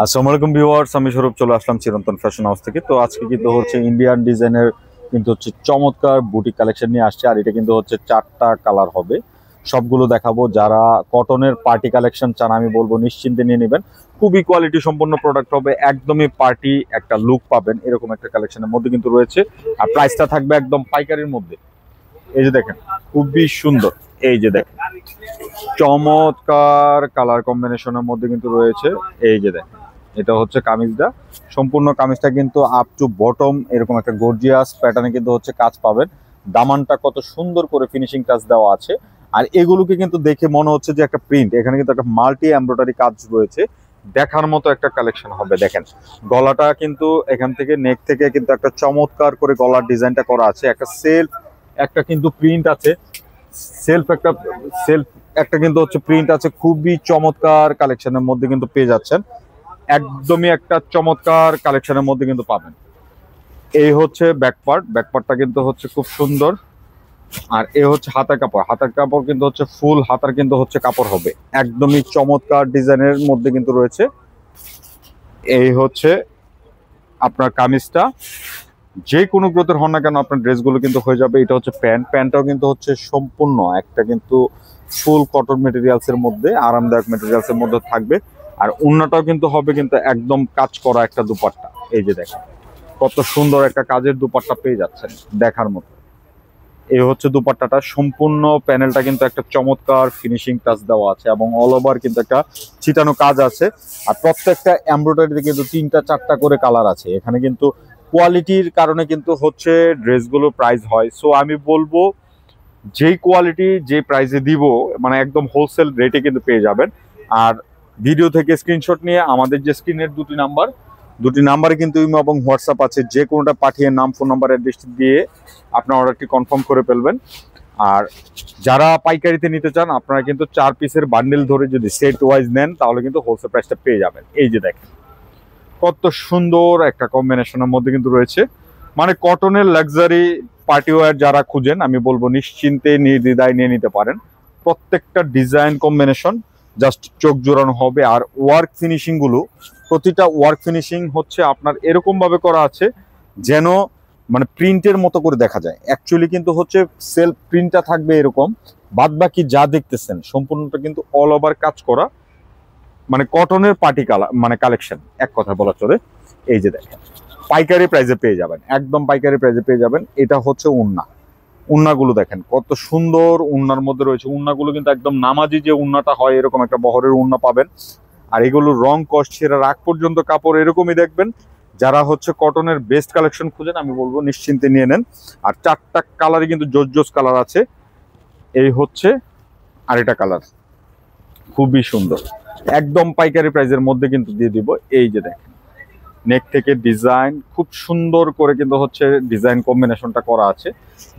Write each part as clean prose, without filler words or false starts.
আসসালামু আলাইকুম ভিউয়ার্স, আমি স্বরূপ চলে আসলাম চিরন্তন ফ্যাশন হাউস থেকে। তো আজকে কিন্তু হচ্ছে ইন্ডিয়ান ডিজাইনের কিন্তু হচ্ছে চমৎকার বুটিক কালেকশন নিয়ে আসছে। আর এটা কিন্তু হচ্ছে 4টা কালার হবে, সবগুলো দেখাবো। যারা কটনের পার্টি কালেকশন চান আমি বলবো নিশ্চিন্তে নিয়ে নেবেন। খুবই কোয়ালিটি সম্পন্ন প্রোডাক্ট হবে, একদমই পার্টি একটা লুক পাবেন এরকম একটা কালেকশনের মধ্যে কিন্তু রয়েছে। আর প্রাইসটা থাকবে একদম পাইকারির মধ্যে। এই যে দেখেন, খুবই সুন্দর। এই যে দেখেন, চমৎকার কালার কম্বিনেশনের মধ্যে কিন্তু রয়েছে। এই যে দেখেন, এটা হচ্ছে কামিজটা। সম্পূর্ণ কামিজটা কিন্তু আপ টু বটম এরকম একটা গর্জিয়াস প্যাটার্নে কিন্তু হচ্ছে কাজ পাবেন। দামানটা কত সুন্দর করে ফিনিশিং টাচ দেওয়া আছে। আর এগুলোকে কিন্তু দেখে মনে হচ্ছে যে একটা প্রিন্ট, এখানে কিন্তু একটা মাল্টি এমব্রয়ডারি কাজ রয়েছে। দেখার মতো একটা কালেকশন হবে। দেখেন গলাটা কিন্তু এখান থেকে নেক থেকে কিন্তু একটা চমৎকার করে গলার ডিজাইনটা করা আছে। একটা সেলফ একটা কিন্তু প্রিন্ট আছে, সেলফ একটা সেলফ একটা কিন্তু হচ্ছে প্রিন্ট আছে। খুবই চমৎকার কালেকশনের মধ্যে কিন্তু পেয়ে যাচ্ছেন। একদমই একটা চমৎকার কালেকশনের মধ্যে কিন্তু পাবেন। এই হচ্ছে ব্যাকপার্টটা কিন্তু হচ্ছে খুব সুন্দর। আর এ হচ্ছে হাতার কাপড়। হাতার কাপড় কিন্তু হচ্ছে ফুল হাতার কিন্তু হচ্ছে কাপড় হবে, একদমই চমৎকার ডিজাইনের মধ্যে কিন্তু রয়েছে। এই হচ্ছে আপনার কামিজটা। যে কোনো গ্রোথের হন না কেন আপনার ড্রেসগুলো কিন্তু হয়ে যাবে। এটা হচ্ছে প্যান্টটাও কিন্তু হচ্ছে সম্পূর্ণ একটা কিন্তু ফুল কটন মেটেরিয়ালস এর মধ্যে, আরামদায়ক মেটেরিয়ালস এর মধ্যে থাকবে। আর ওড়নাটাও কিন্তু হবে কিন্তু একদম কাজ করা একটা দুপাট্টা। এই যে দেখেন, কত সুন্দর একটা কাজের দুপাট্টা পেয়ে যাচ্ছেন দেখার মতো। এই হচ্ছে দুপাট্টাটা। সম্পূর্ণ প্যানেলটা কিন্তু একটা চমৎকার ফিনিশিং টাচ দেওয়া আছে এবং অল ওভার কিন্তু একটা ছিটানো কাজ আছে। আর প্রত্যেকটা এমব্রয়ডারিতে কিন্তু 3টা 4টা করে কালার আছে। এখানে কিন্তু কোয়ালিটির কারণে কিন্তু হচ্ছে ড্রেসগুলো প্রাইস হয়। সো আমি বলবো যেই কোয়ালিটি যে প্রাইসে দিব, মানে একদম হোলসেল রেটে কিন্তু পেয়ে যাবেন। আর ভিডিও থেকে স্ক্রিনশট নিয়ে আমাদের যে স্ক্রিনের দুটি নাম্বারে কিন্তু ইমো এবং হোয়াটসঅ্যাপ আছে, যে কোনোটা পাঠিয়ে নাম, ফোন নাম্বার, অ্যাড্রেস দিয়ে আপনার অর্ডারটি কনফার্ম করে ফেলবেন। আর যারা পাইকারিতে নিতে চান আপনারা কিন্তু 4 পিসের বান্ডেল ধরে যদি সেট ওয়াইজ নেন তাহলে কিন্তু হোলসেল প্রাইসটা পেয়ে যাবেন। এই যে দেখেন, কত সুন্দর একটা কম্বিনেশনের মধ্যে কিন্তু রয়েছে। মানে কটনের লাক্সারি পার্টি ওয়্যার যারা খুঁজেন আমি বলবো নিশ্চিন্তে নির্দ্বিধায় নিয়ে নিতে পারেন। প্রত্যেকটা ডিজাইন কম্বিনেশন জাস্ট চোখ জোড়ানো হবে। আর ওয়ার্ক ফিনিশিং গুলো, প্রতিটা ওয়ার্ক ফিনিশিং হচ্ছে আপনার এরকম ভাবে করা আছে যেন মানে প্রিন্টের মতো করে দেখা যায়। অ্যাকচুয়ালি কিন্তু হচ্ছে সেলফ প্রিন্টটা থাকবে এরকম, বাদ বাকি যা দেখতেছেন সম্পূর্ণটা কিন্তু অল ওভার কাজ করা, মানে কটনের পার্টি কালার মানে কালেকশন এক কথা বলা চলে। এই যে দেখেন, পাইকারি প্রাইসে পেয়ে যাবেন, একদম পাইকারি প্রাইসে পেয়ে যাবেন। এটা হচ্ছে উন্নাগুলো দেখেন কত সুন্দর উন্নার মধ্যে রয়েছে। উন্নাগুলো কিন্তু একদম নামাজি যে উন্নাটা হয় এরকম একটা বহরের উন্না পাবেন। আর এগুলো রং কস ছেঁড়ার আগ পর্যন্ত কাপড় এরকমই দেখবেন। যারা হচ্ছে কটনের বেস্ট কালেকশন খুঁজেন আমি বলবো নিশ্চিন্তে নিয়ে নেন। আর 4টা কালারই কিন্তু জোস কালার আছে। এই হচ্ছে আরেকটা কালার, খুবই সুন্দর। একদম পাইকারি প্রাইসের মধ্যে কিন্তু দিয়ে দিব। এই যে দেখেন, নেক থেকে ডিজাইন খুব সুন্দর করে কিন্তু হচ্ছে ডিজাইন কম্বিনেশনটা করা আছে।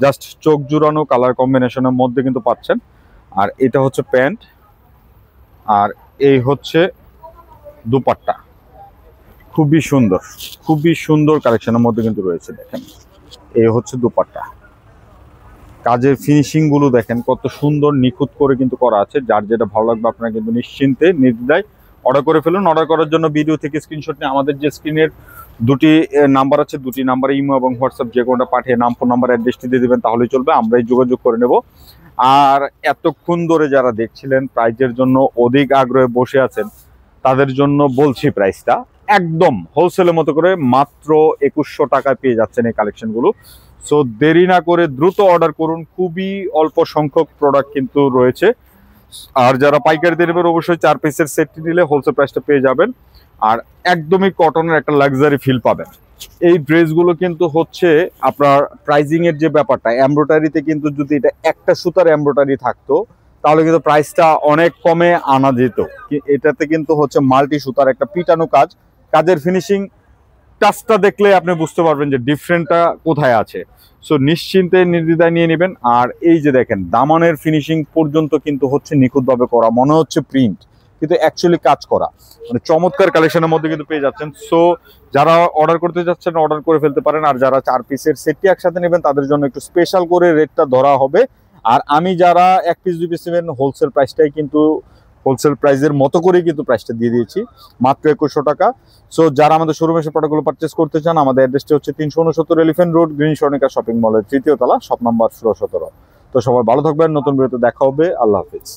জাস্ট চোখ জুড়ানো কালার কম্বিনেশনের মধ্যে কিন্তু পাচ্ছেন। আর এটা হচ্ছে প্যান্ট, আর এই হচ্ছে দুপাট্টা। খুবই সুন্দর, খুবই সুন্দর কালেকশনের মধ্যে কিন্তু রয়েছে। দেখেন এই হচ্ছে দুপাট্টা। কাজের ফিনিশিং গুলো দেখেন কত সুন্দর নিখুঁত করে কিন্তু করা আছে। যার যেটা ভালো লাগবে আপনারা কিন্তু নিশ্চিন্তে নির্দ্বিধায় অর্ডার করে ফেলুন। অর্ডার করার জন্য ভিডিও থেকে স্ক্রিনশট নিয়ে আমাদের যে স্ক্রিনের দুটি নাম্বার আছে, দুটি নাম্বারে ইমো এবং হোয়াটসঅ্যাপ যে কোনোটা পাঠিয়ে নাম, ফোন নাম্বার, অ্যাড্রেসটি দিয়ে দেবেন, তাহলেই চলবে। আমরাই যোগাযোগ করে নেব। আর এতক্ষণ ধরে যারা দেখছিলেন প্রাইজের জন্য অধিক আগ্রহে বসে আছেন তাদের জন্য বলছি প্রাইসটা একদম হোলসেলের মতো করে মাত্র 2100 টাকায় পেয়ে যাচ্ছেন এই কালেকশনগুলো। সো দেরি না করে দ্রুত অর্ডার করুন। খুবই অল্প সংখ্যক প্রোডাক্ট কিন্তু রয়েছে। আর যারা পাইকারিতে নেবেন অবশ্যই 4 পিসের সেটটি নিলে হোলসেল প্রাইসটা পেয়ে যাবেন। আর একদমই কটনের একটা লাক্সারি ফিল পাবেন। এই ড্রেসগুলো কিন্তু হচ্ছে আপনার প্রাইজিং এর যে ব্যাপারটা, এমব্রয়ডারিতে কিন্তু যদি এটা একটা সুতার এমব্রয়ডারি থাকতো তাহলে কিন্তু প্রাইসটা অনেক কমে আনা যেত। এটাতে কিন্তু হচ্ছে মাল্টি সুতার একটা পিটানো কাজ। কাজের ফিনিশিং টাচটা দেখলে আপনি বুঝতে পারবেন যে ডিফারেন্টটা কোথায় আছে। সো নিশ্চিন্তে নির্দ্বিধায় নিয়ে নেবেন। আর এই যে দেখেন, দামানের ফিনিশিং পর্যন্ত কিন্তু হচ্ছে নিখুঁতভাবে করা, মনে হচ্ছে প্রিন্ট কিন্তু অ্যাকচুয়ালি কাজ করা। মানে চমৎকার কালেকশনের মধ্যে কিন্তু পেয়ে যাচ্ছেন। সো যারা অর্ডার করতে যাচ্ছেন অর্ডার করে ফেলতে পারেন। আর যারা 4 পিসের সেটটি একসাথে নেবেন তাদের জন্য একটু স্পেশাল করে রেটটা ধরা হবে। আর আমি যারা 1 পিস 2 পিস নেবেন হোলসেল প্রাইসটাই কিন্তু হোলসেল প্রাইসের মতো করেই কিন্তু প্রাইসটা দিয়ে দিয়েছি, মাত্র 2100 টাকা। সো যারা আমাদের শোরুমে এসে প্রোডাক্টগুলো পারচেস করতে চান, আমাদের অ্যাড্রেসটা হচ্ছে 369 elephant road, green Swarnika shopping মলের 3য় তলা, শপ নাম্বার 17। তো সবাই ভালো থাকবেন, নতুন ভিডিওতে দেখা হবে, আল্লাহ হাফিজ।